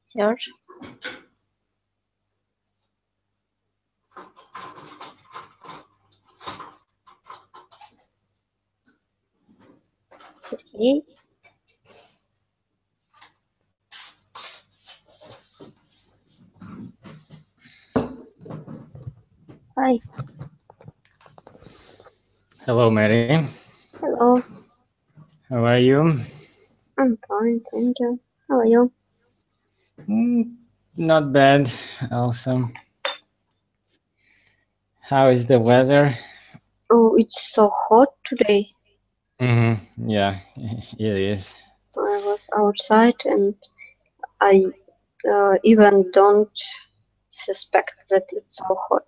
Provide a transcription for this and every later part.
Search. Okay. Hi. Hello, Mary. Hello. How are you? I'm fine, thank you. How are you? Not bad, also. How is the weather? Oh, it's so hot today. Yeah, it is. I was outside and I even don't suspect that it's so hot.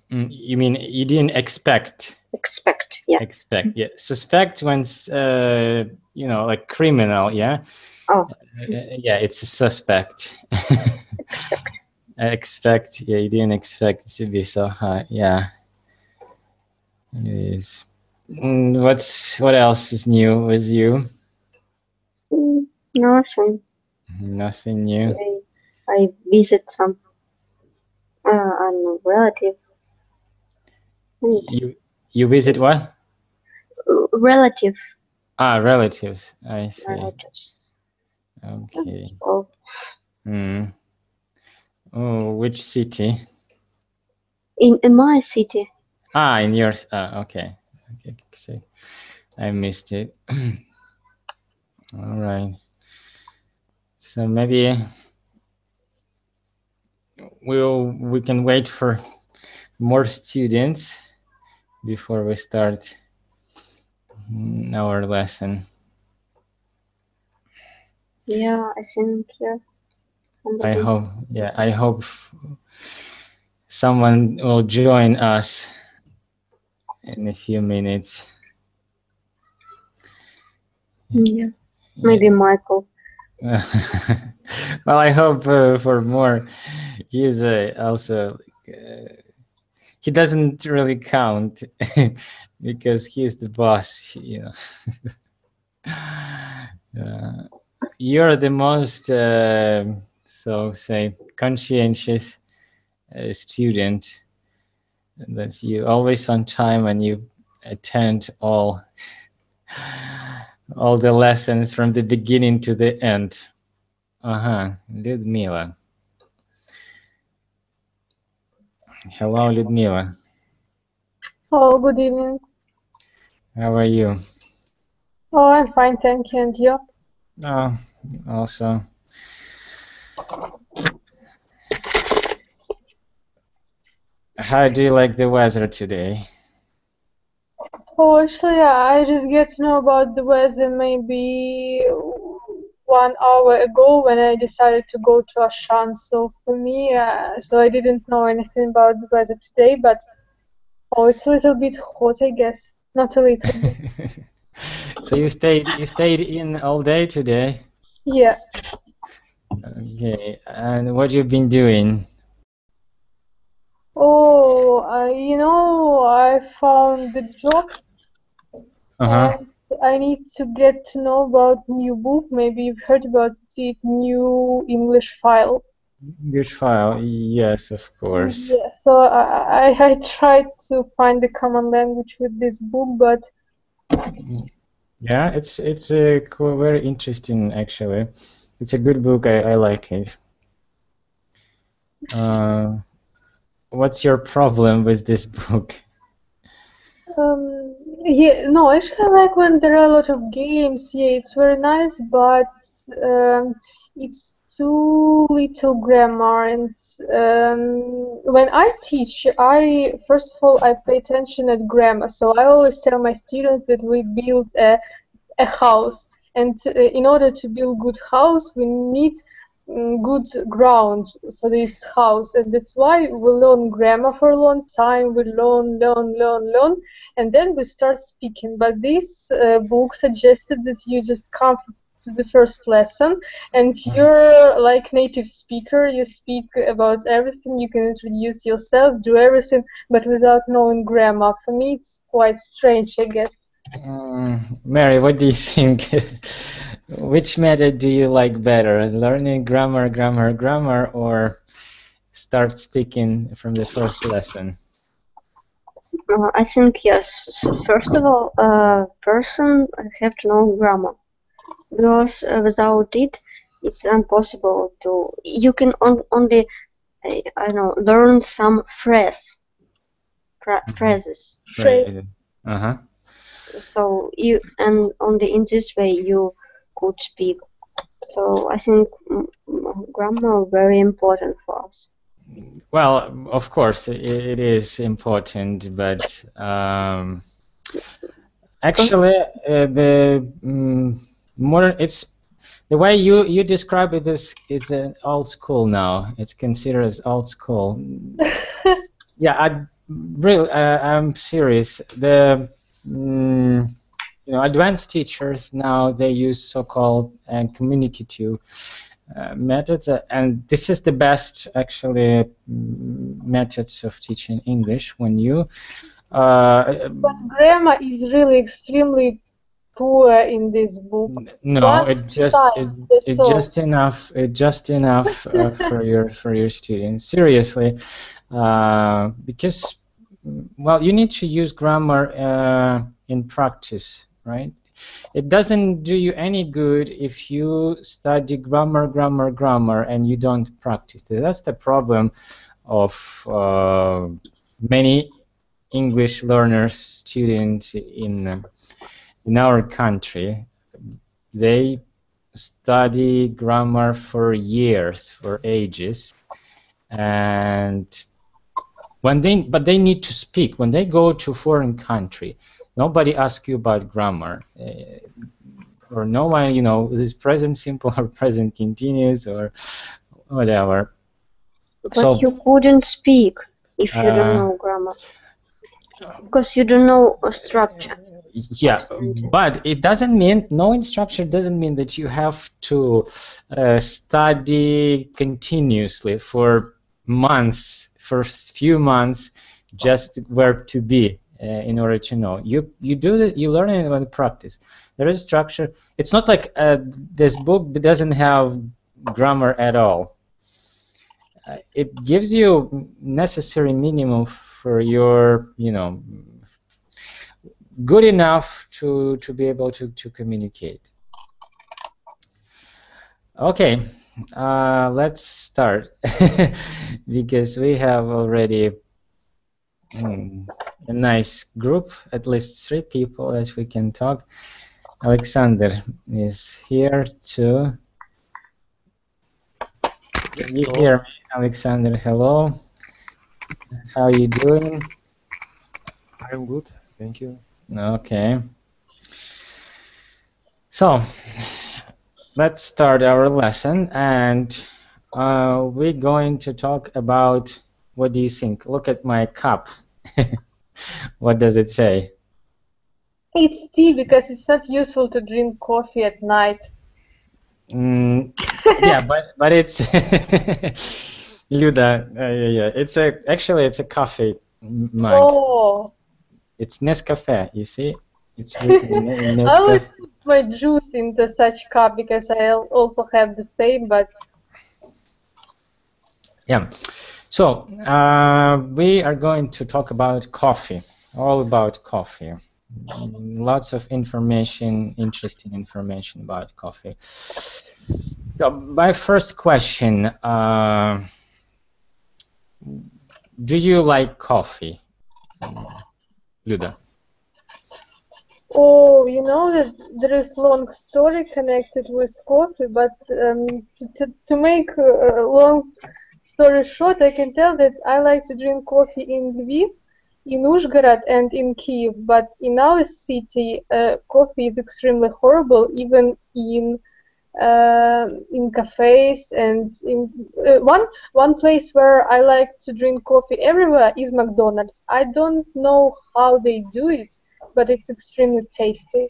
You mean you didn't expect? Expect, yeah. Expect, yeah. Suspect when's, like criminal, yeah? Oh. Yeah, it's a suspect. Expect. Expect, yeah, you didn't expect it to be so hot, yeah. It is. What else is new with you? Nothing. Nothing new. I visit some relative. You visit what? Relative. Relatives. I see. Relatives. Okay. Oh. Oh, which city? In my city. In yours. Okay. Okay. So I missed it. All right. So maybe we can wait for more students before we start our lesson. Yeah, I think yeah. I hope someone will join us in a few minutes. Yeah. Maybe Michael. Well, I hope for more. He's also he doesn't really count because he's the boss, you know. You're the most so say conscientious student. That you always on time and you attend all the lessons from the beginning to the end. Ludmila. Hello, Ludmila. Oh, good evening. How are you? Oh, I'm fine, thank you. And you? Oh, also. How do you like the weather today? Oh, actually, I just get to know about the weather maybe 1 hour ago when I decided to go to Ashan. So for me, so I didn't know anything about the weather today, but oh, it's a little bit hot, I guess. Not a little bit. So you stayed in all day today? Yeah. Okay, and what you've been doing? Oh, I found the job. And I need to get to know about new book. Maybe you've heard about it, New English File. English File, yes, of course. Yeah, so I tried to find the common language with this book, but yeah, it's very interesting actually. It's a good book. I like it. What's your problem with this book? yeah, no, actually, I like when there are a lot of games. Yeah, it's very nice, but it's too little grammar. And when I teach, I first of all I pay attention at grammar. So I always tell my students that we build a house, and in order to build good house, we need good ground for this house, and that's why we learn grammar for a long time. We learn, and then we start speaking. But this book suggested that you just come to the first lesson and you're like native speaker. You speak about everything, you can introduce yourself, do everything, but without knowing grammar. For me, it's quite strange, I guess. Mary, what do you think? Which method do you like better? Learning grammar, or start speaking from the first lesson? I think yes. First of all, a person have to know grammar, because without it, it's impossible to. You can only, I don't know, learn some phrases. Right. Uh-huh. So and only in this way you could speak. So I think grammar very important for us. Well, of course, it is important, but actually, the more it's the way you describe it is it's an old school now. It's considered as old school. Yeah, I'm serious. The advanced teachers now, they use so-called communicative methods, and this is the best actually methods of teaching English. When you But grammar is really extremely poor in this book. no, it's just enough. It's just enough for your students. Seriously, because well, you need to use grammar in practice, right? It doesn't do you any good if you study grammar, and you don't practice it. That's the problem of many English learners, students in our country. They study grammar for years, for ages, and but they need to speak. When they go to a foreign country, nobody asks you about grammar, or no one, is present simple or present continuous or whatever. But so you couldn't speak if you don't know grammar, because you don't know a structure. Yeah, but it doesn't mean knowing structure doesn't mean that you have to study continuously for months, for few months, just where to be in order to know. You do that. You learn it when practice. There is structure. It's not like this book that doesn't have grammar at all. It gives you necessary minimum for your, good enough to be able to communicate. Okay, let's start because we have already a nice group, at least 3 people that we can talk. Alexander is here too. Can you hear me, Alexander? Hello. How are you doing? I'm good, thank you. Okay. So let's start our lesson, and we're going to talk about, what do you think? Look at my cup. What does it say? It's tea, because it's not useful to drink coffee at night. Yeah, but it's Luda. Yeah. It's actually it's a coffee mug. Oh. It's Nescafe. You see, it's written Nescafe. I always put my juice into such cup because I also have the same, but yeah. So we are going to talk about coffee, all about coffee. Lots of information, interesting information about coffee. So my first question, do you like coffee, Luda? oh, you know that there is long story connected with coffee, but to make a long story short, I can tell that I like to drink coffee in Lviv, in Uzhhorod, and in Kiev. But in our city, coffee is extremely horrible, even in cafes, and in one place where I like to drink coffee everywhere is McDonald's. I don't know how they do it, but it's extremely tasty.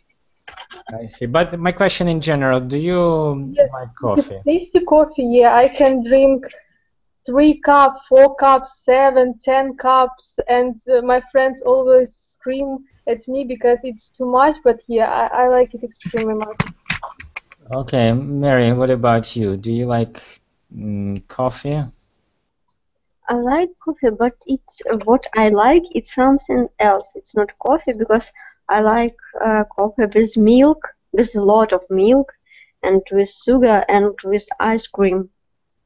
I see. But my question in general, do you like coffee? Tasty coffee, yeah. I can drink 3 cups, 4 cups, 7, 10 cups, and my friends always scream at me because it's too much. But yeah, I like it extremely much. Okay, Mary, what about you? Do you like coffee? I like coffee, but it's what I like. It's something else. It's not coffee because I like coffee with milk, with a lot of milk, and with sugar and with ice cream.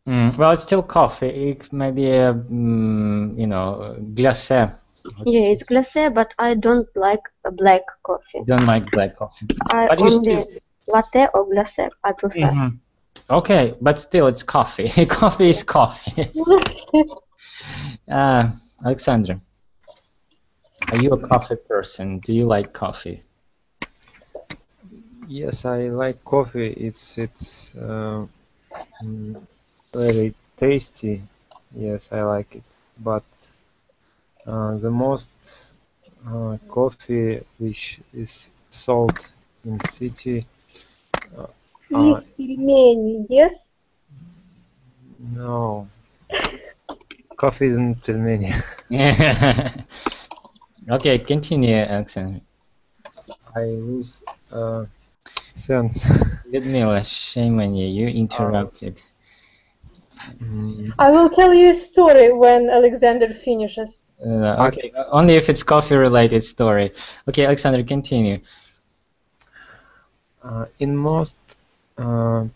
Well, it's still coffee. It may be a, you know, glacé. Yeah, it's glacé, but I don't like a black coffee. Don't like black coffee. I But you only still. latte or glacé. I prefer. Mhm. Okay, but still, it's coffee. Coffee is coffee. Alexandra, are you a coffee person? Do you like coffee? Yes, I like coffee. It's very tasty. Yes, I like it. But the most coffee which is sold in city, Is пельмени, yes? no, coffee isn't pelmeni. Okay, continue, Alexandra. I lose sense. Ludmila, shame on you. You interrupted. I will tell you a story when Alexander finishes. Okay, only if it's coffee-related story. Okay, Alexander, continue. In most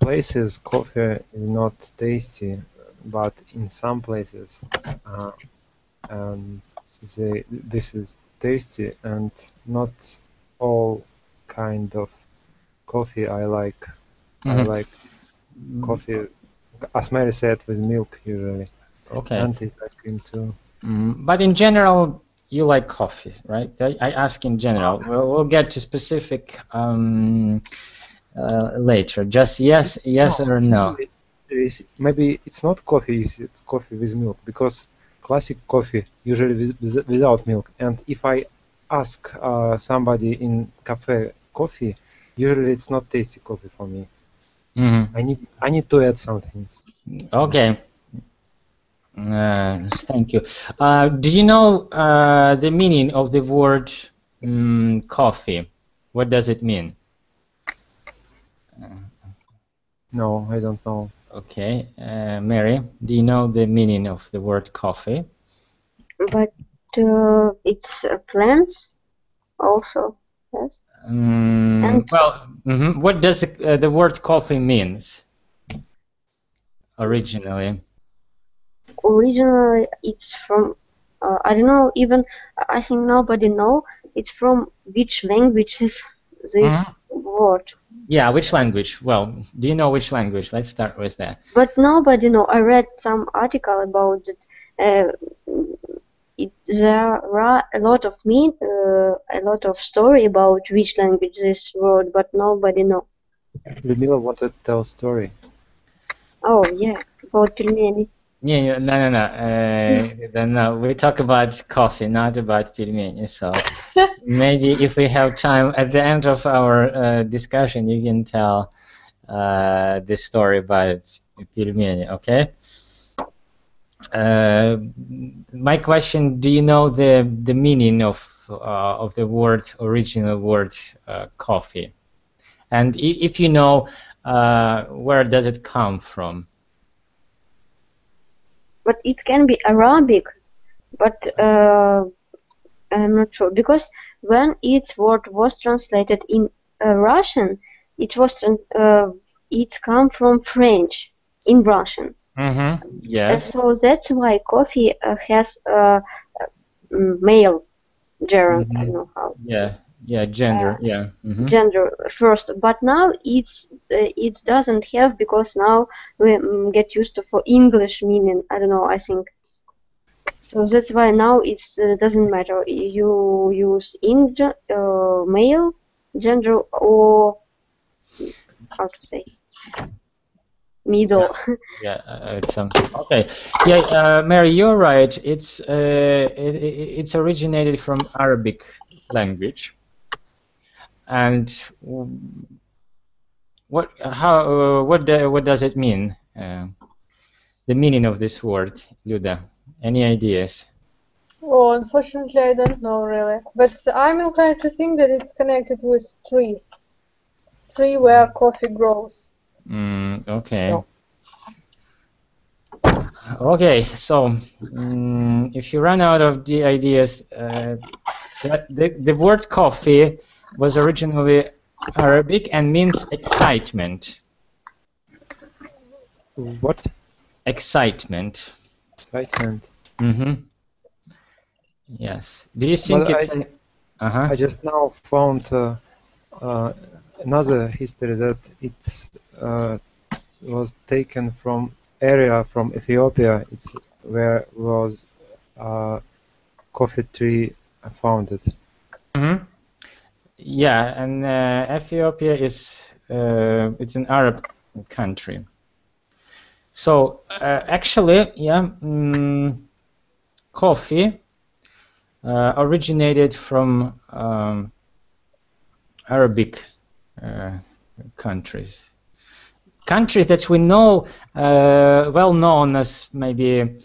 places, coffee is not tasty, but in some places, this is tasty, and not all kind of coffee I like. I like coffee, as Mary said, with milk usually. Okay. And with ice cream too. But in general, you like coffee, right? I ask in general. We'll get to specific later. Just yes or no. Maybe it's not coffee, it's coffee with milk, because classic coffee usually without milk. And if I ask somebody in cafe coffee, usually it's not tasty coffee for me. I need to add something. Okay. Thank you. Do you know the meaning of the word coffee? What does it mean? No, I don't know. Okay. Mary, do you know the meaning of the word coffee? But it's plants also, yes. Well, what does the word coffee means originally? Originally, it's from I don't know. Even I think nobody know. It's from which language is this word? Yeah, which language? Well, do you know which language? Let's start with that. But nobody know. I read some article about it. There are a lot of story about which language this word, but nobody know. Ludmila wanted to tell a story. Oh yeah, about pelmeni. Yeah, no. We talk about coffee, not about pelmeni. So maybe if we have time at the end of our discussion, you can tell the story about pelmeni. Okay. My question: do you know the meaning of the word, original word, coffee? And if you know, where does it come from? But it can be Arabic, but I'm not sure, because when its word was translated in Russian, it come from French in Russian. Yes. So that's why coffee has male gender. I don't know how. Yeah, gender. Gender first, but now it doesn't have, because now we get used to for English meaning. I don't know. I think so. That's why now it doesn't matter. You use male gender or how to say middle. It's something. Okay. Yeah, Mary, you're right. It's originated from Arabic language. And what does it mean? The meaning of this word, Luda. Any ideas? Oh, unfortunately, I don't know really, but I'm inclined to think that it's connected with tree where coffee grows. Okay. No. Okay, so if you run out of the ideas, the word coffee was originally Arabic and means excitement. What? Excitement. Excitement. Yes. Do you think But it's an... I just now found another history that it was taken from area from Ethiopia. It's where was coffee tree founded. Yeah, and Ethiopia is it's an Arab country. So actually, yeah, coffee originated from Arabic countries. Countries that we know well known as maybe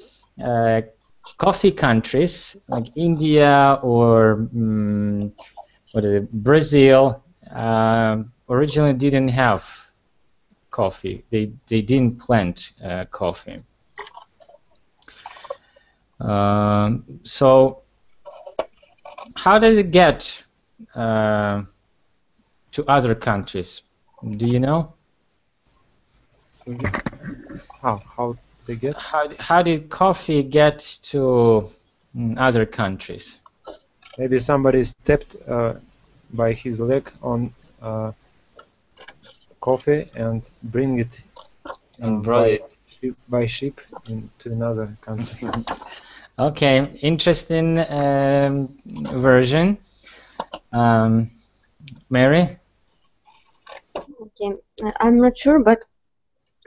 coffee countries like India or what is it, Brazil originally didn't have coffee. They didn't plant coffee. So how does it get to other countries? Do you know? So how they get? How did coffee get to other countries? Maybe somebody stepped by his leg on coffee and bring it And brought it by ship into another country. Okay, interesting version. Mary? Okay, I'm not sure, but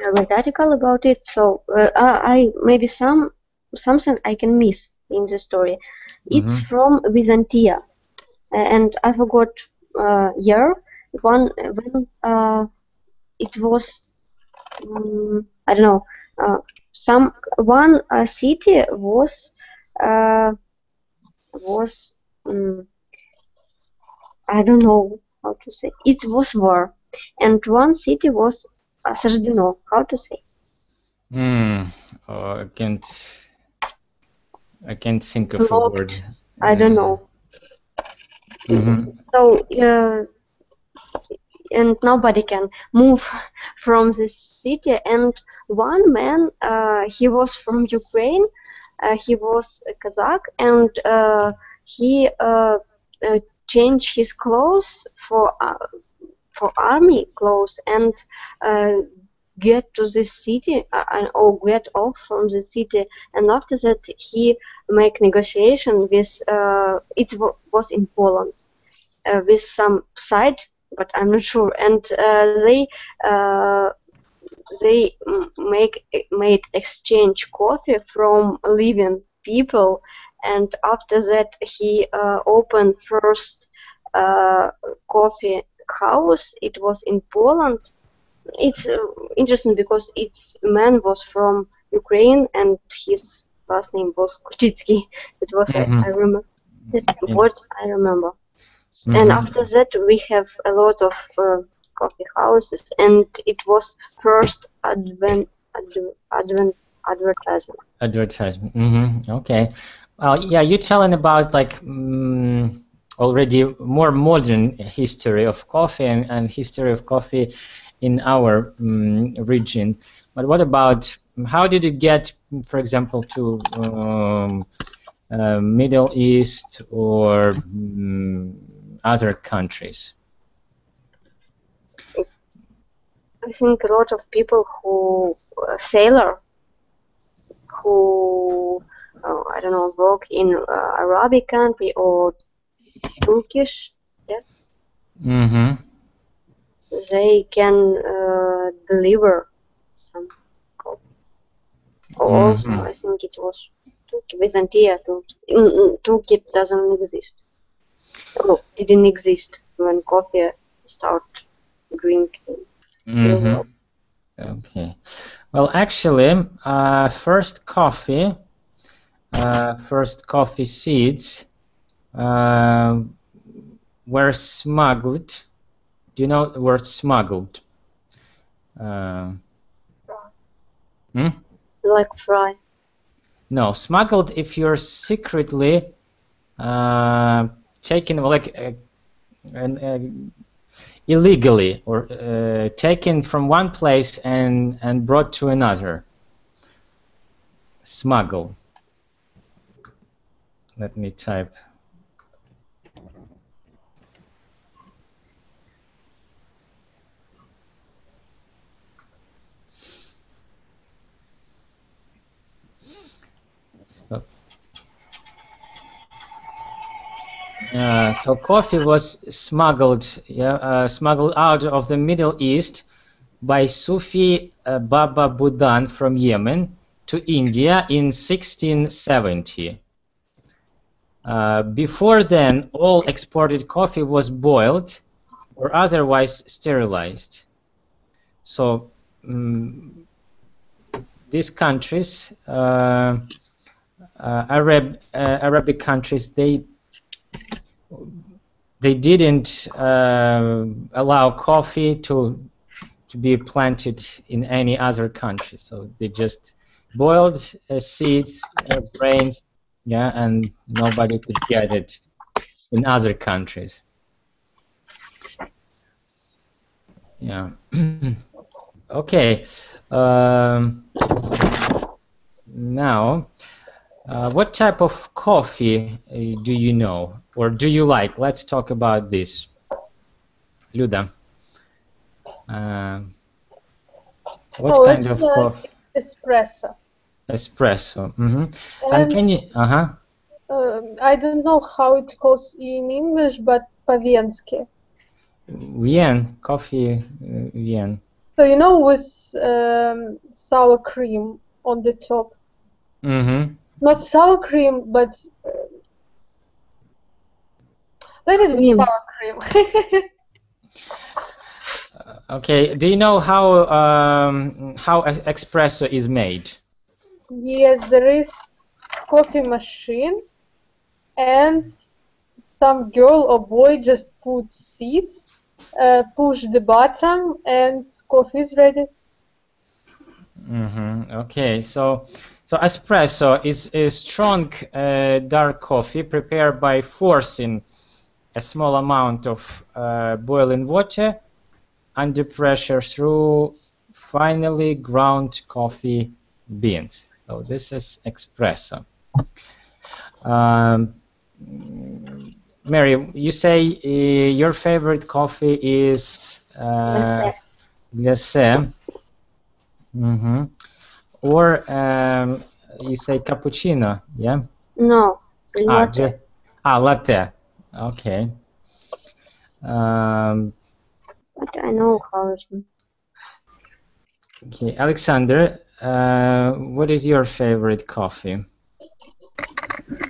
I read article about it, so I maybe something I can miss in the story. It's from Byzantia, and I forgot year when it was I don't know one city was I don't know how to say, it was war, and one city was осаждено. How to say? Oh, I can't think of a word. I don't know. So and nobody can move from this city. And one man, he was from Ukraine. He was a Kazakh, and he changed his clothes for army clothes and get to this city or get off from the city. And after that, he make negotiation with it was in Poland with some side, but I'm not sure. And they made exchange coffee from living people. And after that, he opened first coffee house. It was in Poland. It's interesting because its man was from Ukraine and his last name was Kuchitsky. It was I remember. That's what I remember. And after that, we have a lot of coffee houses, and it was first advertisement. Advertisement. Okay. Well, yeah, you're telling about like already more modern history of coffee and history of coffee in our region. But what about how did it get, for example, to Middle East or other countries? I think a lot of people who sailor who I don't know work in Arabic country or Turkish, yeah. They can deliver some coffee. Also, I think it was Turkey, Byzantia. Turkey doesn't exist. Oh, didn't exist when coffee started drinking. Okay. Well, actually, first coffee first coffee seeds were smuggled. Do you know the word smuggled? Like fry. No, smuggled if you're secretly taken, like illegally, or taken from one place and brought to another. Smuggle. Let me type. So coffee was smuggled, smuggled out of the Middle East by Sufi Baba Budan from Yemen to India in 1670. Before then, all exported coffee was boiled or otherwise sterilized. So these countries, Arabic countries, they didn't allow coffee to be planted in any other country. So they just boiled seeds, grains, yeah, and nobody could get it in other countries. Yeah. Okay. Now, what type of coffee do you know, or do you like? Let's talk about this. Luda. What kind of coffee? Espresso. Espresso. And can you? I don't know how it calls in English, but по-венски. Вен, coffee, Вен. So you know, with sour cream on the top. Not sour cream, but let it be sour cream. Okay. Do you know how espresso is made? Yes, there is coffee machine, and some girl or boy just puts seeds, push the button, and coffee is ready. Okay, so espresso is a strong dark coffee prepared by forcing a small amount of boiling water under pressure through finely ground coffee beans. So this is espresso. Mary, you say your favorite coffee is glacé. Or you say cappuccino, yeah? No, latte. Latte. Okay. But I know how it is. Okay, Alexander, what is your favorite coffee?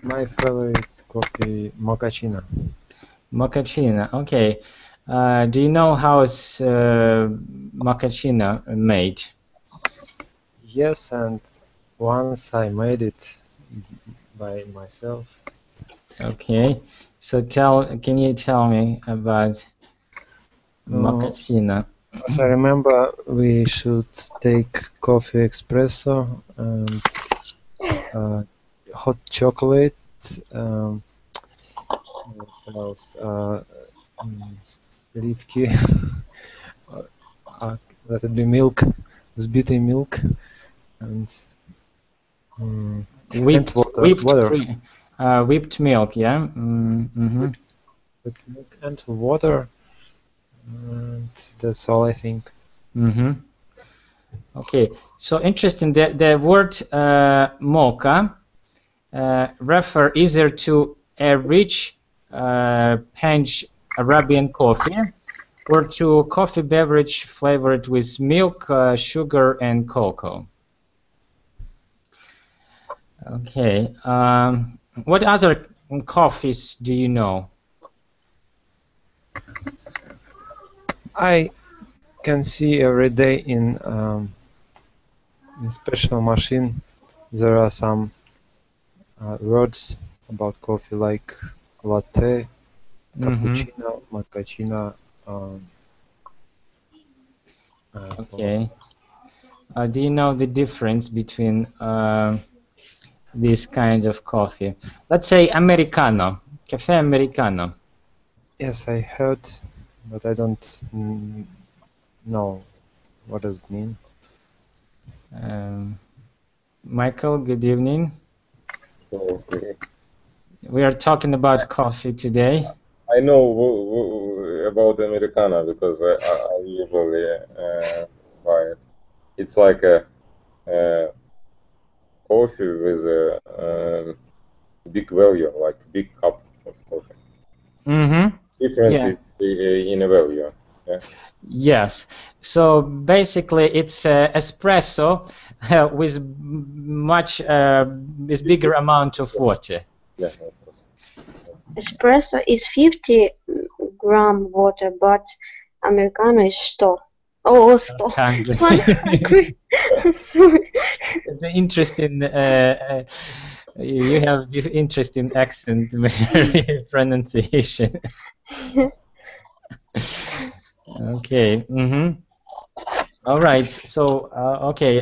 My favorite coffee, mochaccino. Mochaccino, okay. Do you know how is mochaccino made? Yes, and once I made it by myself. Okay, so can you tell me about mochaccino? As I remember, we should take coffee espresso and hot chocolate. What else? Сливки. Let it be milk, взбитый milk, and whipped water. Whipped milk, yeah. Whipped milk and water, and that's all I think. Okay, so interesting. The word mocha refer either to a rich Panj Arabian coffee or to coffee beverage flavored with milk, sugar, and cocoa. Okay. What other coffees do you know? I can see every day in special machine there are some words about coffee like latte, cappuccino, macchiato. Okay. Do you know the difference between these kinds of coffee? Let's say Americano, cafe Americano. Yes, I heard, but I don't know what does it mean. Michael, good evening. Okay. We are talking about coffee today. I know about Americano because I usually buy it. It's like a coffee with a big value, like big cup of coffee. Difference in a value. Yeah. Yes. So basically, it's espresso with with bigger amount of water. Yeah, of course. Espresso is 50-gram water, but Americano is 100. Oh, 100. 100. Sorry. It's an interesting. You have this interesting accent pronunciation. Okay. All right. So okay.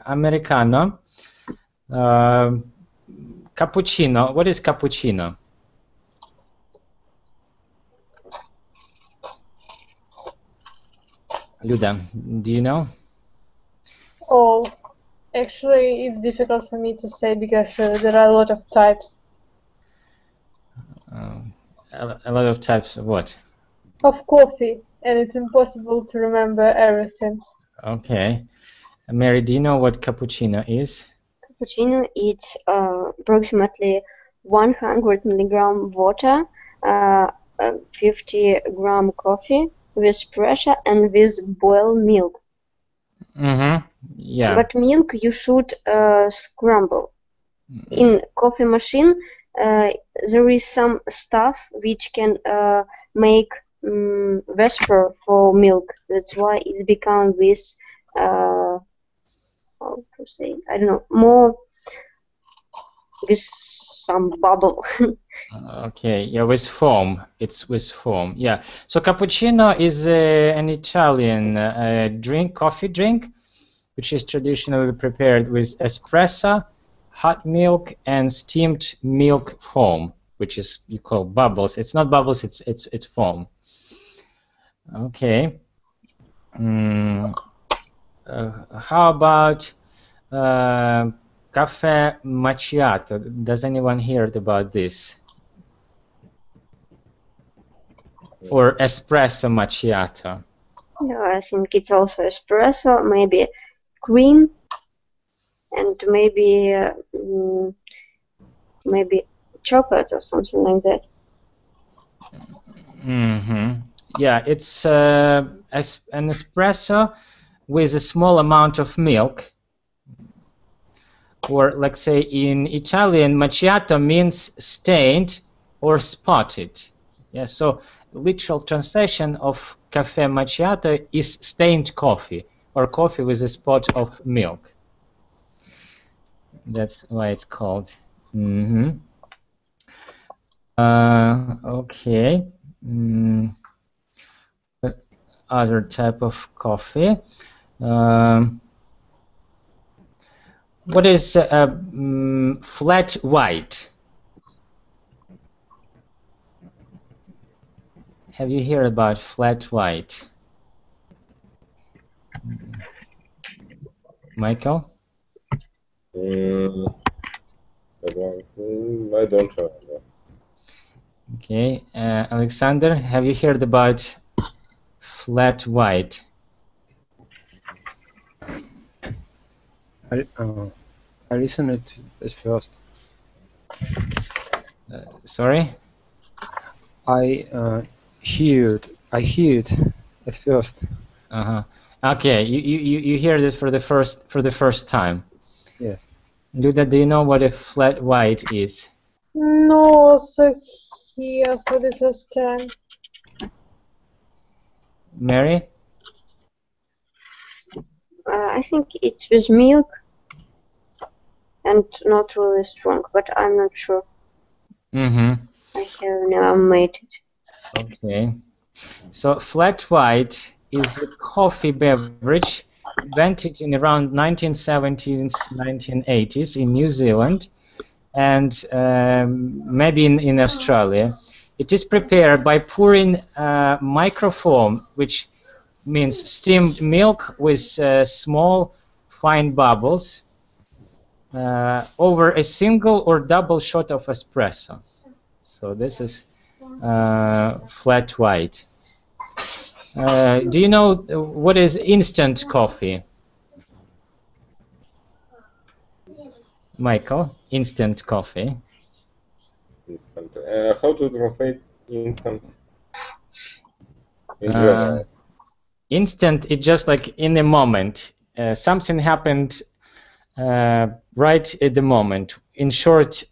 Americano. Cappuccino. What is cappuccino? Luda, do you know? Oh, actually, it's difficult for me to say because there are a lot of types. A lot of types of what? Of coffee, and it's impossible to remember everything. Okay. Mary, do you know what cappuccino is? Cappuccino is approximately 100 milligram water, 50-gram coffee with pressure and with boiled milk. Yeah. But milk you should scramble. In coffee machine, there is some stuff which can make vapor for milk. That's why it's become with how to say, I don't know, more with some bubble. Okay, yeah, with foam. It's with foam. Yeah. So cappuccino is an Italian drink, coffee drink, which is traditionally prepared with espresso, hot milk, and steamed milk foam, which is you call bubbles. It's not bubbles. It's foam. Okay. How about cafe macchiato? Does anyone heard about this? Or espresso macchiato? Yeah, I think it's also espresso, maybe cream, and maybe chocolate or something like that. Yeah, it's an espresso with a small amount of milk. Or let's say in Italian, macchiato means stained or spotted. Yeah, so literal translation of cafe macchiato is stained coffee or coffee with a spot of milk. That's why it's called. Okay. Other type of coffee. What is flat white? Have you heard about flat white? Michael? I don't remember. Okay. Alexander, have you heard about flat white? I listened at first. Sorry? I hear it at first. Okay, you hear this for the first time. Yes. Luda, do you know what a flat white is? No, also here for the first time. Mary? I think it's with milk. and not really strong, but I'm not sure. Mm-hmm. I have never made it. Okay. So flat white is a coffee beverage invented in around 1970s, 1980s in New Zealand and maybe in Australia. It is prepared by pouring microfoam, which means steamed milk with small fine bubbles over a single or double shot of espresso. So this is flat white. Do you know what is instant coffee? Michael, instant coffee. Instant. How to translate instant in general? Instant, it's just like in a moment. Something happened right at the moment, in short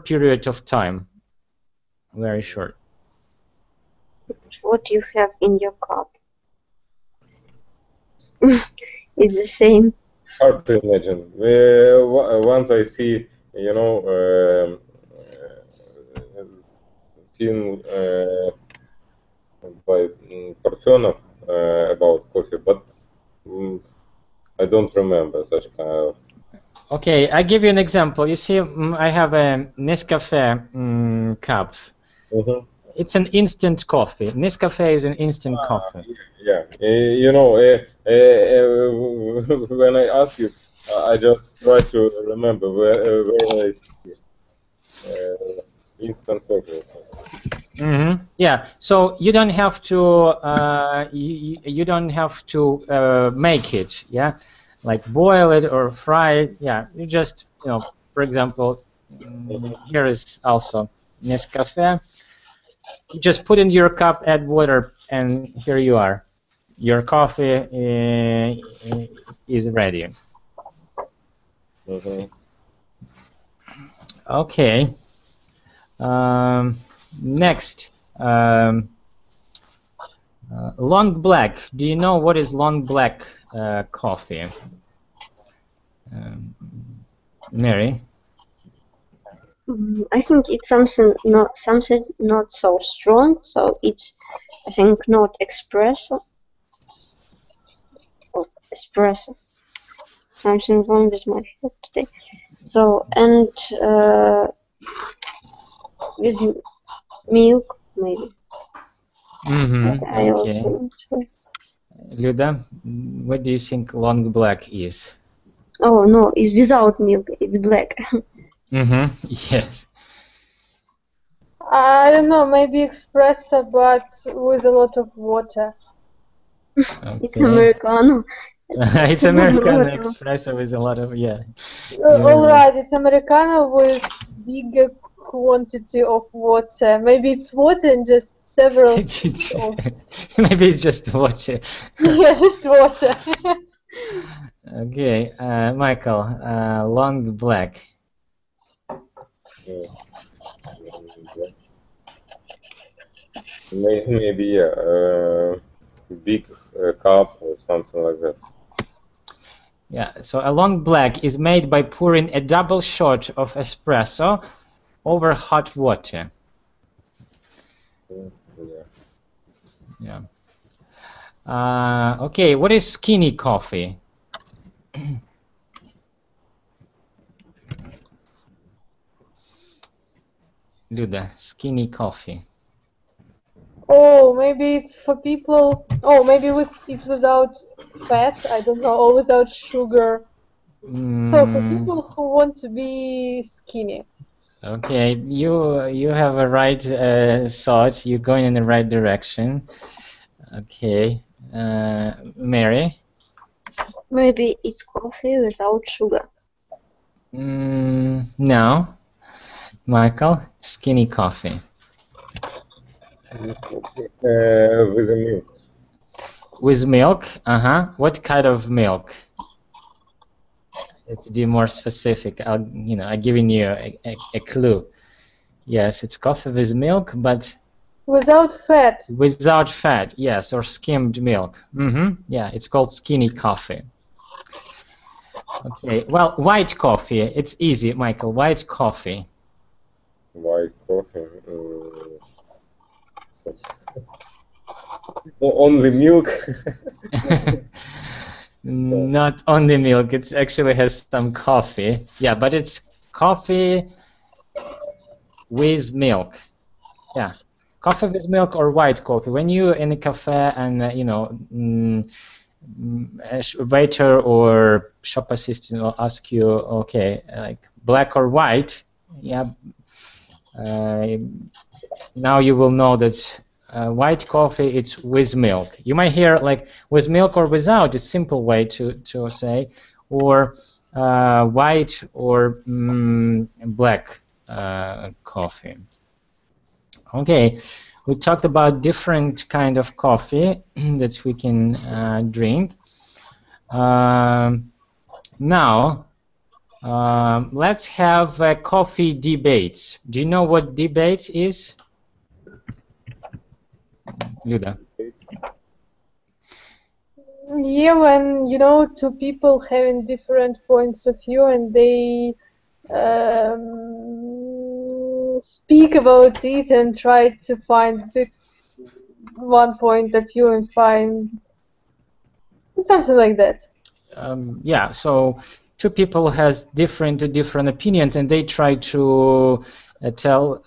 period of time. Very short. What you have in your cup? It's the same. Hard to imagine. Once I see, you know, film by Parfenov about coffee, but I don't remember such kind of. Okay, I give you an example. You see, I have a Nescafe cup. Mm-hmm. It's an instant coffee. Nescafe is an instant coffee. Yeah, you know, when I ask you, I just try to remember where I see instant coffee. Mm-hmm. Yeah. So you don't have to you don't have to make it. Yeah, like boil it or fry it. Yeah, you just for example, here is also Nescafe. You just put in your cup, add water, and here you are. Your coffee is ready. Mm-hmm. Okay. Next, long black. Do you know what is long black coffee? Mary? I think it's something not so strong. So it's, I think, not espresso. Or espresso. Something wrong with my head today. So and with milk maybe. Mm-hmm. I Okay. also Luda, what do you think long black is? Oh no, it's without milk. It's black. Mm-hmm. Yes. I don't know, maybe espresso, but with a lot of water. Okay. It's Americano. It's Americano espresso with a lot of All right, it's Americano with bigger quantity of water. Maybe it's water and just several. Maybe it's just water. Yeah, just water. Okay, Michael, long black. Maybe yeah, big cup or something like that. Yeah, so a long black is made by pouring a double shot of espresso over hot water. Yeah. Okay, what is skinny coffee? Luda, skinny coffee. Oh, maybe it's for people. Oh, maybe it's without fat. I don't know, or without sugar. So for people who want to be skinny. Okay, you have a right thought. You're going in the right direction. Okay, Mary. Maybe it's coffee without sugar. No. Michael, skinny coffee. With the milk. With milk? What kind of milk? Let's be more specific. I'm giving you a clue. Yes, it's coffee with milk, but without fat. Without fat, yes, or skimmed milk. Yeah, it's called skinny coffee. Okay, well, white coffee. It's easy, Michael. White coffee. White coffee. Only milk. Not only milk. It actually has some coffee. Yeah, but it's coffee with milk. Yeah, coffee with milk or white coffee. When you in a cafe and a waiter or shop assistant will ask you, okay, like black or white, yeah. Now you will know that white coffee it's with milk. You might hear like with milk or without. A simple way to say, or white or black coffee. Okay, we talked about different kind of coffee that we can drink. Now, let's have a coffee debates. Do you know what debates is, Luda? Yeah, when two people having different points of view and they speak about it and try to find the one point of view and find something like that. Yeah, so two people has different opinions and they try to tell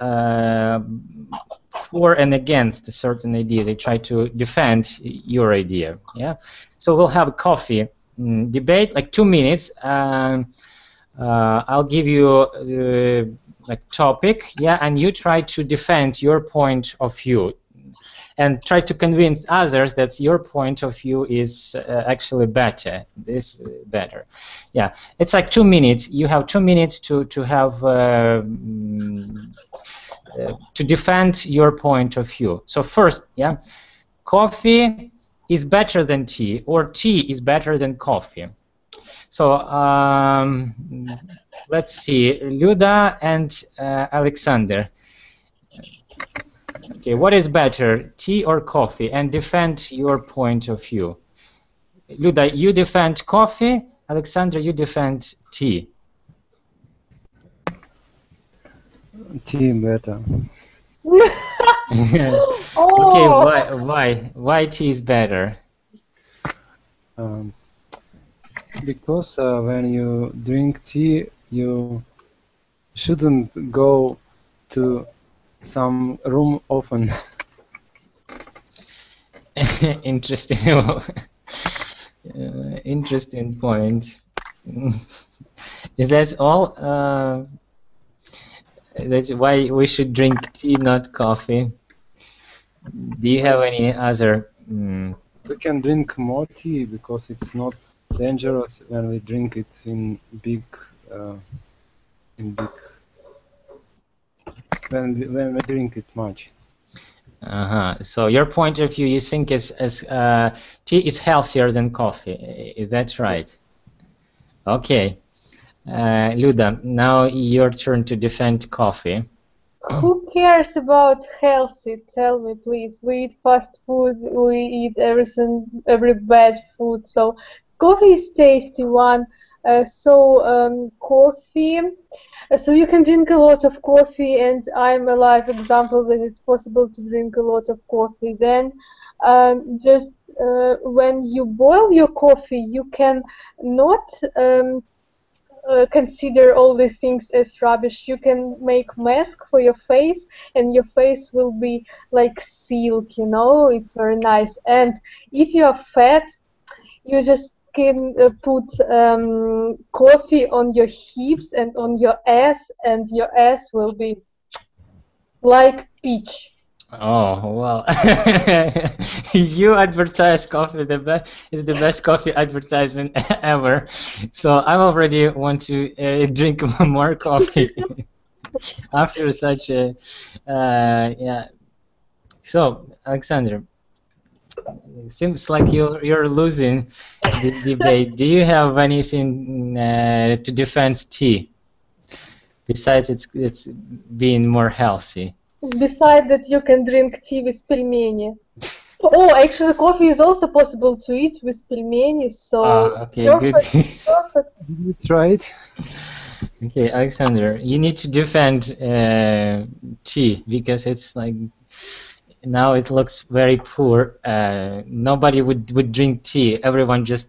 for and against certain ideas. They try to defend your idea. Yeah, so we'll have a coffee debate, like 2 minutes. I'll give you like topic, yeah, and you try to defend your point of view and try to convince others that your point of view is actually better. This better, yeah. It's like 2 minutes. You have 2 minutes to have to defend your point of view. So first, yeah, coffee is better than tea, or tea is better than coffee. So let's see, Luda and Alexander. Okay, what is better, tea or coffee? And defend your point of view. Luda, you defend coffee. Alexander, you defend tea. Tea better. Okay, why tea is better? Because when you drink tea, you shouldn't go to some room often. Interesting. Interesting point. Is that all? That's why we should drink tea, not coffee. Do you have any other? We can drink more tea because it's not dangerous when we drink it in big. When we drink it much. So your point of view, you think is tea is healthier than coffee. Is that right? Okay. Luda, now your turn to defend coffee. Who cares about healthy? Tell me, please. We eat fast food. We eat every bad food. So coffee is tasty one. Coffee. So you can drink a lot of coffee, and I'm a live example that it's possible to drink a lot of coffee. Then, when you boil your coffee, you can not consider all the things as rubbish. You can make mask for your face, and your face will be like silk. It's very nice. And if you are fat, you just can put coffee on your hips and on your ass, and your ass will be like peach. Oh well, you advertise coffee. Is the best coffee advertisement ever. So I already want to drink more coffee after such a yeah. So Alexander, seems like you're losing the debate. Do you have anything to defend tea besides it's being more healthy? Besides that, you can drink tea with pelmeni. Oh, actually, coffee is also possible to eat with pelmeni, so Okay, perfect, good. perfect. Did you try it? Okay, Alexander, you need to defend tea because it's like now it looks very poor. Nobody would drink tea. Everyone just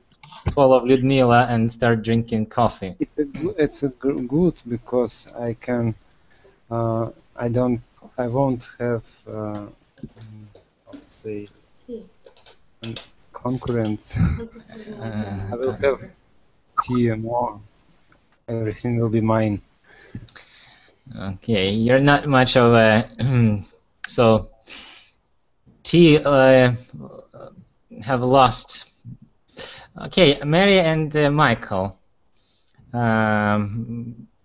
follow Ludmila and start drinking coffee. It's good because I can. I won't have say concurrents. I will have tea more. Everything will be mine. Okay, you're not much of a so tea have lost. Okay, Mary and Michael.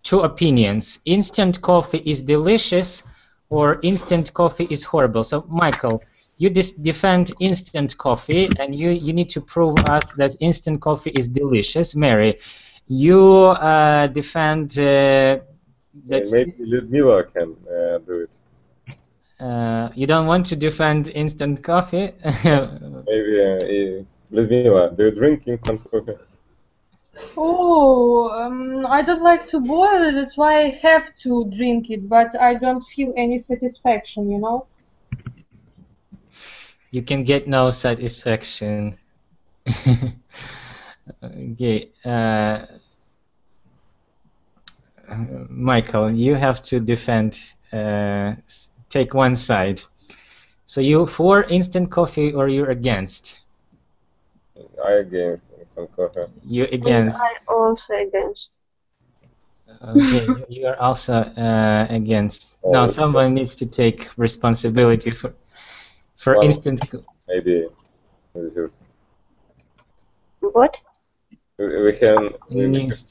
Two opinions. Instant coffee is delicious or instant coffee is horrible. So Michael, you defend instant coffee and you need to prove us that instant coffee is delicious. Mary, you defend that maybe Ludmila can do it. You don't want to defend instant coffee? Maybe Ludmila, do you drink instant coffee? Oh, I don't like to boil it, that's why I have to drink it, but I don't feel any satisfaction, you know? You can get no satisfaction. Okay. Michael, you have to defend, take one side. So you for instant coffee or you're against? I against instant coffee. You against? I also against. Okay, you are also against. Oh, Now someone needs to take responsibility for well, instant. Maybe this is. What? We can. News.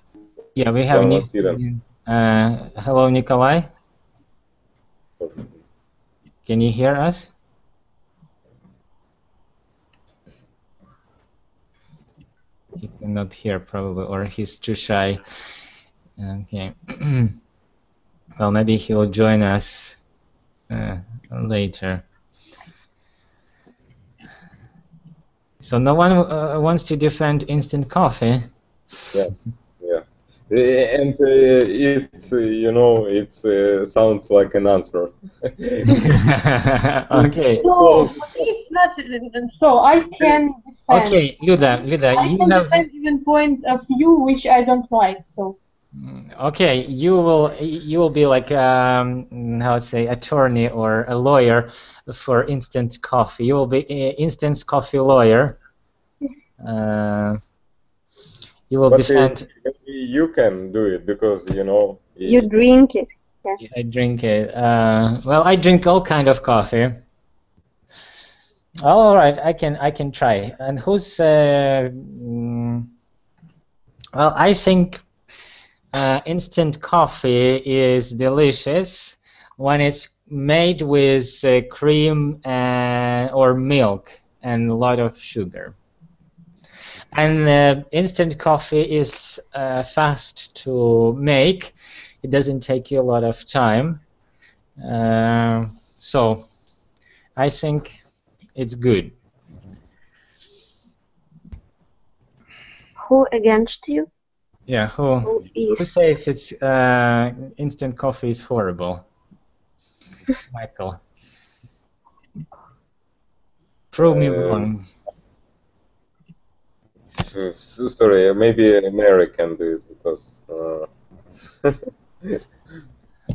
Yeah, we have news. Hello, Nikolai. Can you hear us? He cannot hear probably, or he's too shy. Okay. Well, maybe he will join us later. So no one wants to defend instant coffee. Yeah, yeah, and it's you know it sounds like an answer. Okay. So it's not. So I can defend. Okay, Luda, I you can have. defend even point of view which I don't like. So. Okay, you will be like how to say attorney or a lawyer for instant coffee. You will be instant coffee lawyer. You will defend. You can do it because you know. You drink it. Yeah. I drink it. Well, I drink all kind of coffee. All right, I can try. And who's? Well, I think. Instant coffee is delicious when it's made with cream or milk and a lot of sugar. And instant coffee is fast to make. It doesn't take you a lot of time. So I think it's good. Who against you? Yeah, who says it's instant coffee is horrible? Michael. Prove me wrong. Sorry, maybe Mary can do it because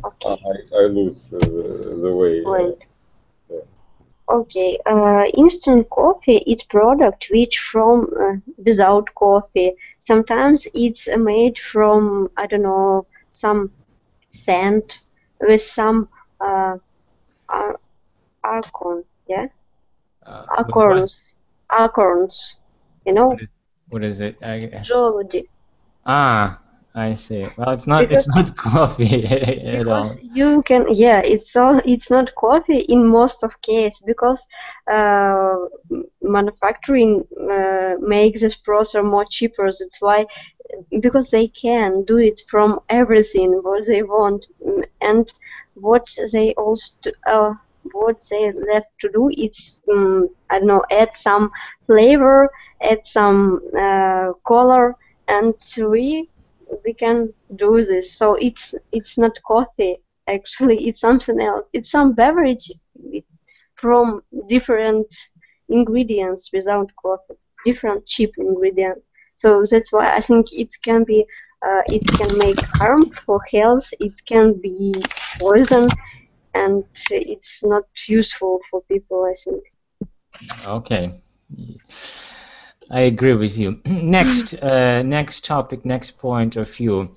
Okay. I lose the way. Wait. Okay, instant coffee is product which from without coffee. Sometimes it's made from, I don't know, some sand with some acorn, yeah? Acorns, you know? What is it? Жолуди. Ah, I see. Well, it's not coffee at all. Because you can, yeah, it's not coffee in most of case because manufacturing makes this process more cheaper. That's why, because they can do it from everything what they want and what they also what they have to do is I don't know, add some flavor, add some color, and we can do this. So it's not coffee. Actually, it's something else. It's some beverage from different ingredients without coffee, different cheap ingredients. So that's why I think it can be, it can make harm for health. It can be poison, and it's not useful for people, I think. Okay, I agree with you. Next topic, next point of view.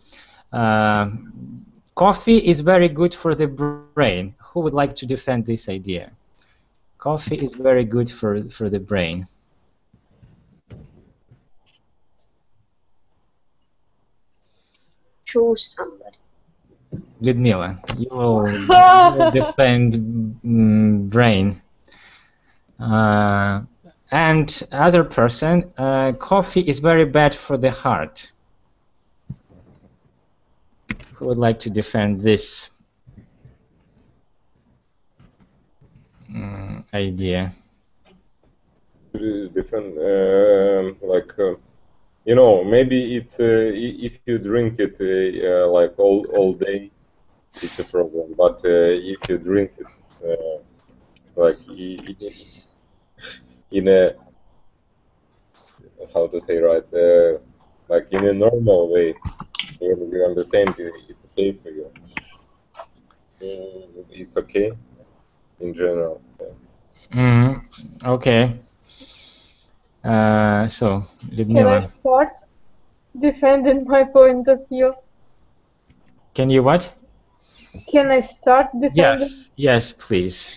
Coffee is very good for the brain. Who would like to defend this idea? Coffee is very good for the brain. Choose somebody. Ludmila, you will defend brain. And other person, coffee is very bad for the heart. Who would like to defend this idea? Different, you know, maybe it's if you drink it like all day, it's a problem. But if you drink it like in a, how to say, right, like in a normal way, you understand it's okay for you. It's okay in general. Okay. So, Ludmila. Can I start defending my point of view? Can you what? Can I start defending? Yes, please.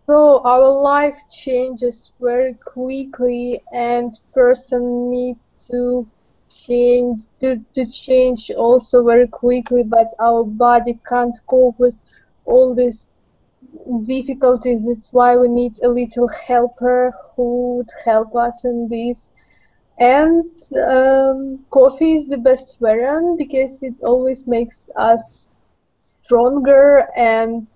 So our life changes very quickly, and person need to change also very quickly, but our body can't cope with all these difficulties. That's why we need a little helper who would help us in this. And coffee is the best variant because it always makes us stronger and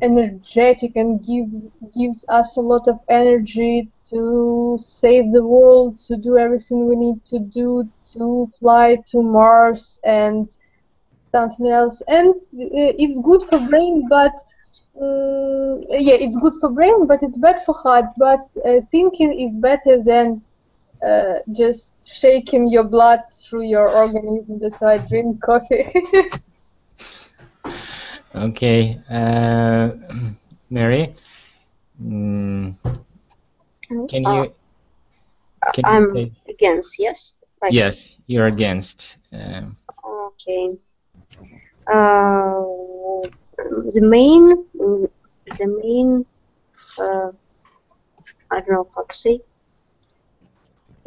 energetic and gives us a lot of energy to save the world, to do everything we need to do, to fly to Mars and something else. And it's good for brain, but yeah, it's good for brain, but it's bad for heart. But thinking is better than just shaking your blood through your organism. That's why I drink coffee. Okay, Mary, can you I'm say? against, yes? Like, Yes, you're against. Okay. The main, I don't know how to say.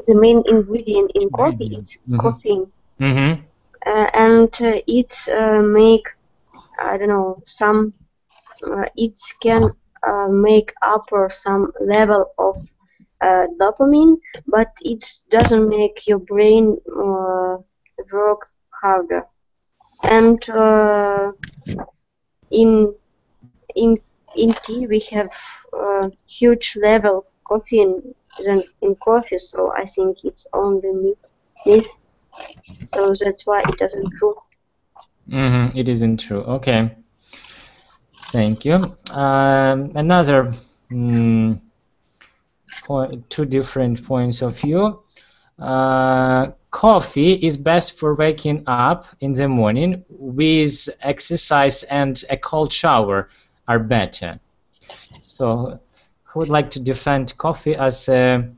The main ingredient in coffee is caffeine, and it's make, I don't know, some. It can make up or some level of dopamine, but it doesn't make your brain work harder. And in tea we have huge level caffeine than in coffee, so I think it's only myth. So that's why it doesn't true. It isn't true. Okay. Thank you. Another two different points of view. Coffee is best for waking up in the morning, with exercise and a cold shower are better. So, who would like to defend coffee as a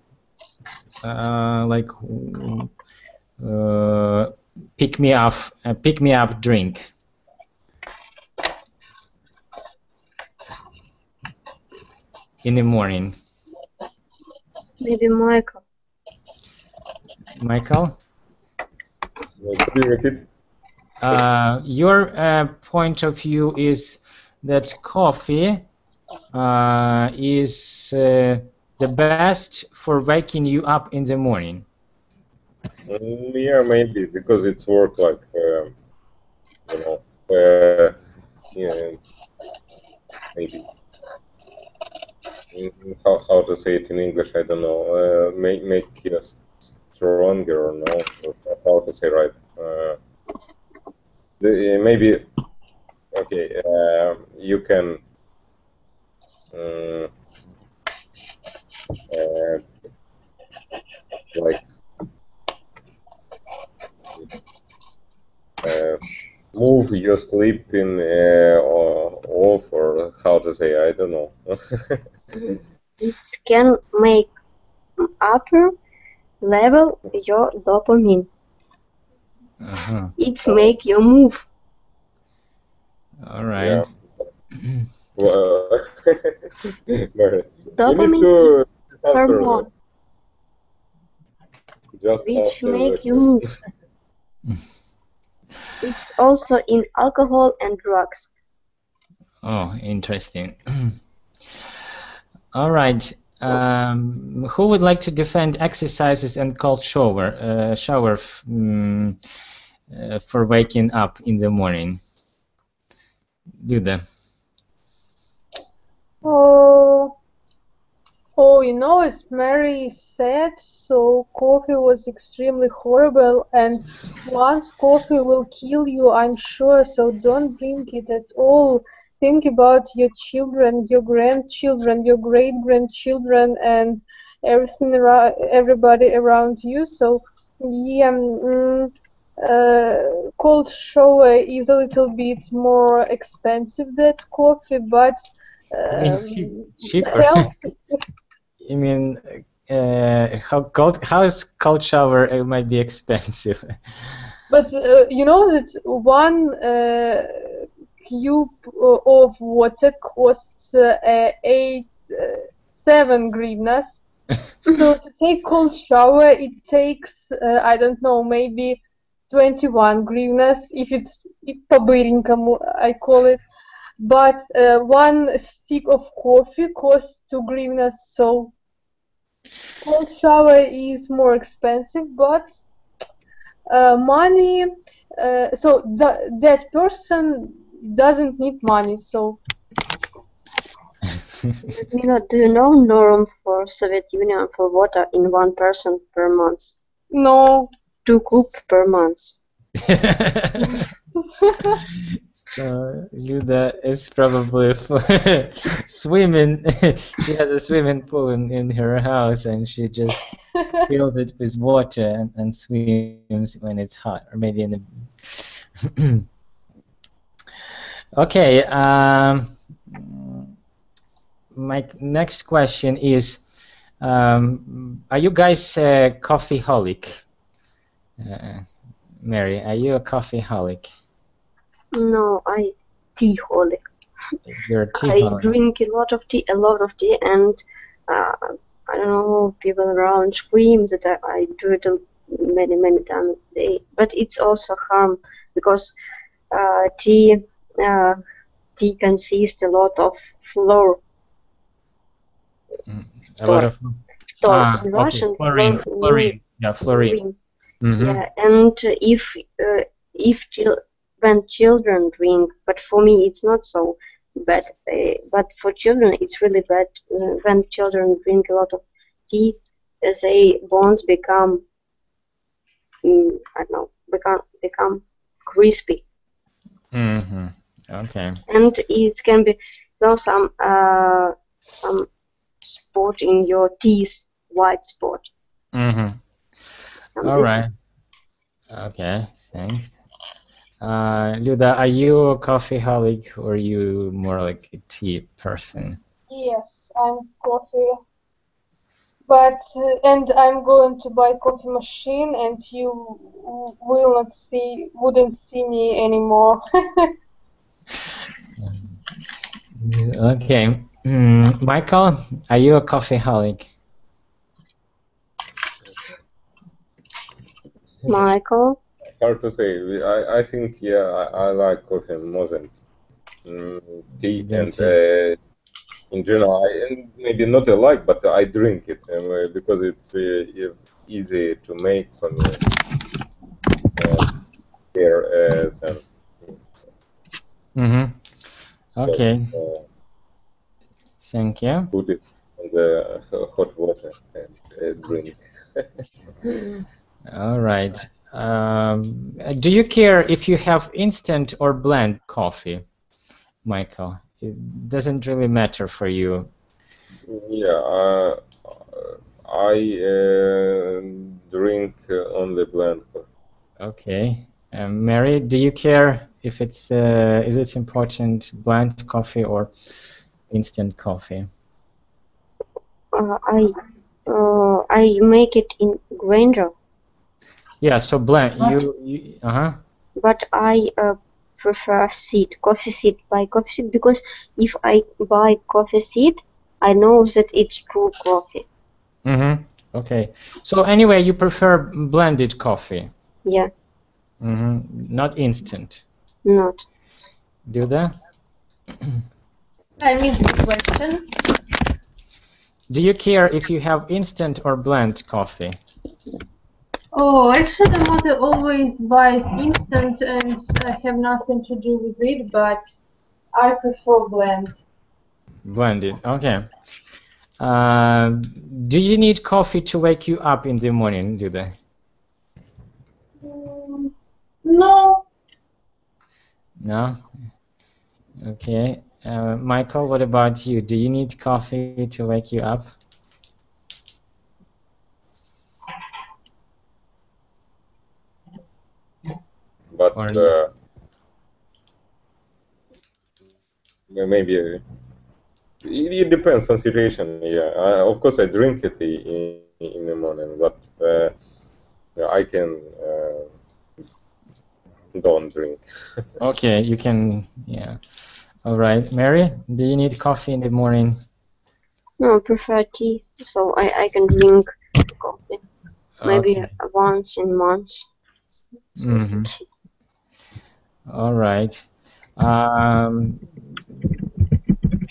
pick me up drink? In the morning. Maybe Michael. Michael? Could you repeat? Your point of view is that coffee is the best for waking you up in the morning. Yeah, maybe because it's work like you know, yeah, maybe. how to say it in English? I don't know. Make you stronger or no? Or how to say right? Maybe okay. You can. Like move your sleeping off, or how to say, I don't know. It can make upper level your dopamine. It make you move. All right. Yeah. Well, Dopamine you is hormone just which make you move. It's also in alcohol and drugs. Oh, interesting. All right. Who would like to defend exercises and cold shower for waking up in the morning? Luda. Oh, you know, as Mary said, so coffee was extremely horrible, and once coffee will kill you, I'm sure, so don't drink it at all. Think about your children, your grandchildren, your great-grandchildren, and everybody around you. So, yeah, cold shower is a little bit more expensive than coffee, but cheaper. health. I mean, how is cold shower might be expensive? But you know that one cube of water costs 7 hryvnias. So to take cold shower, it takes I don't know, maybe 21 hryvnias if it's по-быренькому, I call it. But one stick of coffee costs 2 hryvnias, so cold shower is more expensive, but money. So that person doesn't need money. So. Ludmila, do you know norm for Soviet Union for water in one person per month? No. 2 cup per month. Luda is probably swimming. She has a swimming pool in her house, and she just fills it with water and swims when it's hot, or maybe in the. Okay. My next question is: are you guys a coffeeholic? Mary, are you a coffeeholic? No, I tea-holic. You're a tea-holic. I drink a lot of tea, and I don't know, people around scream that I do it many times a day. But it's also harm because tea consists a lot of flour. A lot of in Russian, fluorine. Yeah, fluorine. Yeah, and when children drink, but for me it's not so bad. But for children it's really bad when children drink a lot of tea. Their bones become, I don't know, become crispy. Okay. And it can be some spot in your teeth, white spot. All right. Okay, thanks. Luda, are you a coffeeholic or are you more like a tea person? Yes, I'm coffee. But and I'm going to buy coffee machine, and you wouldn't see me anymore. Okay. Michael, are you a coffeeholic? Michael? Hard to say. I think, yeah, I like coffee more than tea, and in general, maybe not a like, but I drink it because it's easy to make for me. Okay. Thank you. hot water and drink. All right. Do you care if you have instant or blend coffee, Michael? It doesn't really matter for you. Yeah, I drink only blend coffee. Okay. Mary, do you care if it's is it important blend coffee or instant coffee? I make it in grinder, Yeah, so blend you but I prefer coffee seed, buy coffee seed, because if I buy coffee seed, I know that it's true coffee. Okay. So anyway, you prefer blended coffee? Yeah, Not instant. not. Do that? I missed the question. Do you care if you have instant or blend coffee? Oh, actually, my mother always buys instant, and I have nothing to do with it, but I prefer blend. Blended. Okay. Do you need coffee to wake you up in the morning? Do they? No. No. Okay. Michael, what about you? Do you need coffee to wake you up? But Or maybe it depends on situation. Yeah, of course I drink it in the morning, but I can don't drink. Okay, you can. Yeah. All right, Mary, do you need coffee in the morning? No, I prefer tea, so I can drink coffee maybe Okay. once in months. All right.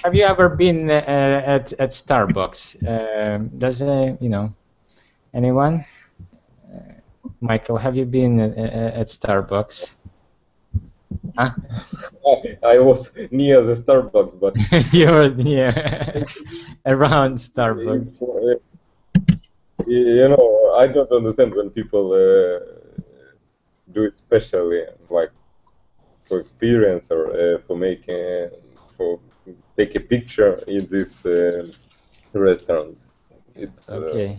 Have you ever been at Starbucks? Does anyone? Michael, have you been at Starbucks? Huh? I was near the Starbucks, but You're near around Starbucks. you know, I don't understand when people do it specially, like for experience or for making for take a picture in this restaurant. It's Okay.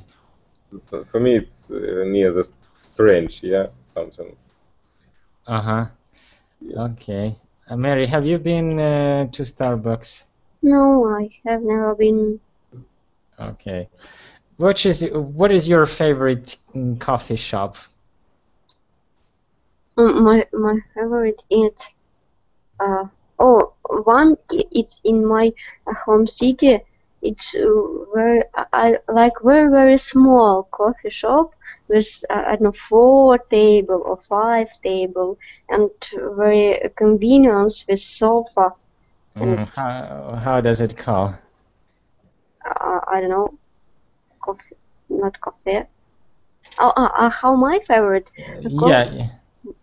for me it's near the strange, yeah, something. Uh-huh. Okay. Mary, have you been to Starbucks? No, I have never been. Okay. What is your favorite coffee shop? My favorite is one. It's in my home city. It's very I like very small coffee shop with I don't know 4 table or 5 table and very convenience with sofa and How does it call? I don't know coffee not coffee. How my favorite Yeah.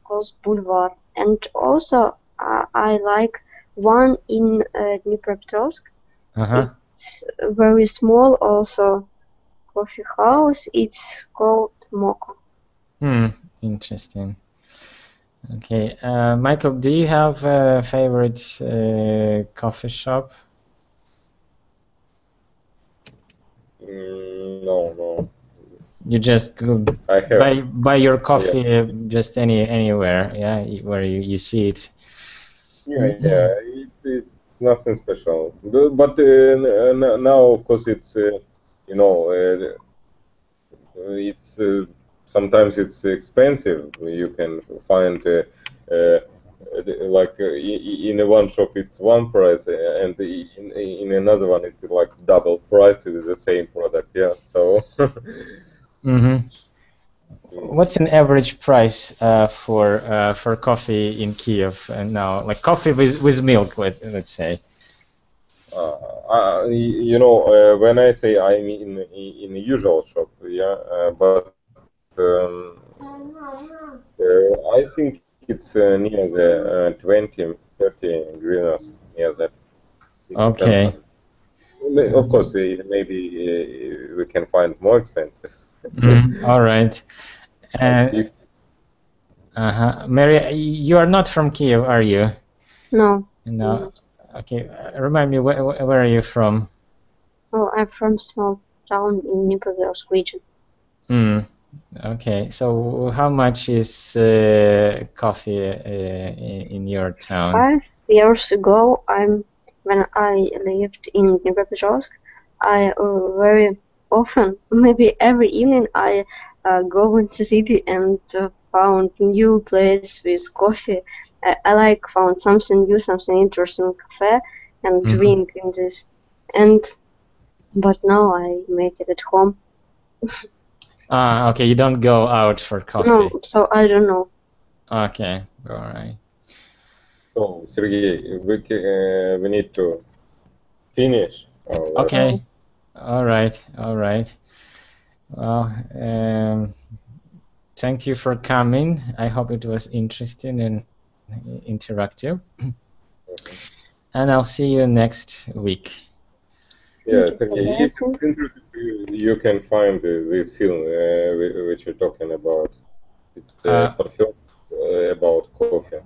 calls Boulevard, and also I like one in Dnipropetrovsk. Uh-huh. It's very small, also coffee house. It's called Mocha. Interesting. Okay. Michael, do you have a favorite coffee shop? No. You just go buy your coffee just anywhere, yeah, where you see it. Yeah, it's nothing special. But now, of course, it's it's sometimes it's expensive. You can find like in one shop it's one price, and in another one it's like double price with the same product. Yeah, so. What's an average price for coffee in Kiev now? Like coffee with milk, let's say. When I say I'm in a usual shop, yeah, but I think it's near the 20, 30 hryvnias, near that. Okay. Of course, maybe we can find more expensive. All right. Like 50. Mary, you are not from Kiev, are you? No. No. Okay. Remind me, where are you from? Oh, I'm from small town in Dnipropetrovsk region. Okay. So how much is coffee in your town? 5 years ago, when I lived in Dnipropetrovsk, I very often, maybe every evening, I go into the city and found new place with coffee. I like found something new, something interesting cafe and drink in this. But now I make it at home. Okay, you don't go out for coffee. No, so I don't know. Okay, all right. So, Sergey, we need to finish. Okay, all right. Well, thank you for coming. I hope it was interesting and interactive. And I'll see you next week. Yeah, Sergey, if it's interesting, you can find this film which you're talking about. It's about coffee.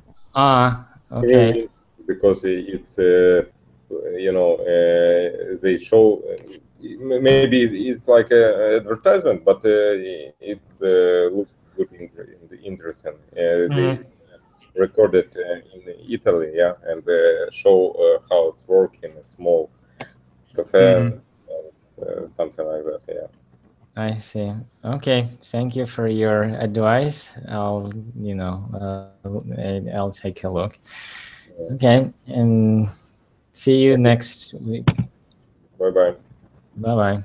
Okay. Because it's they show maybe it's like an advertisement, but it's looks good, interesting. They recorded in Italy, yeah, and show how it's working, a small cafe, something like that, yeah. I see. Okay, thank you for your advice. I'll take a look. Okay, and see you next week. Bye bye. Bye bye.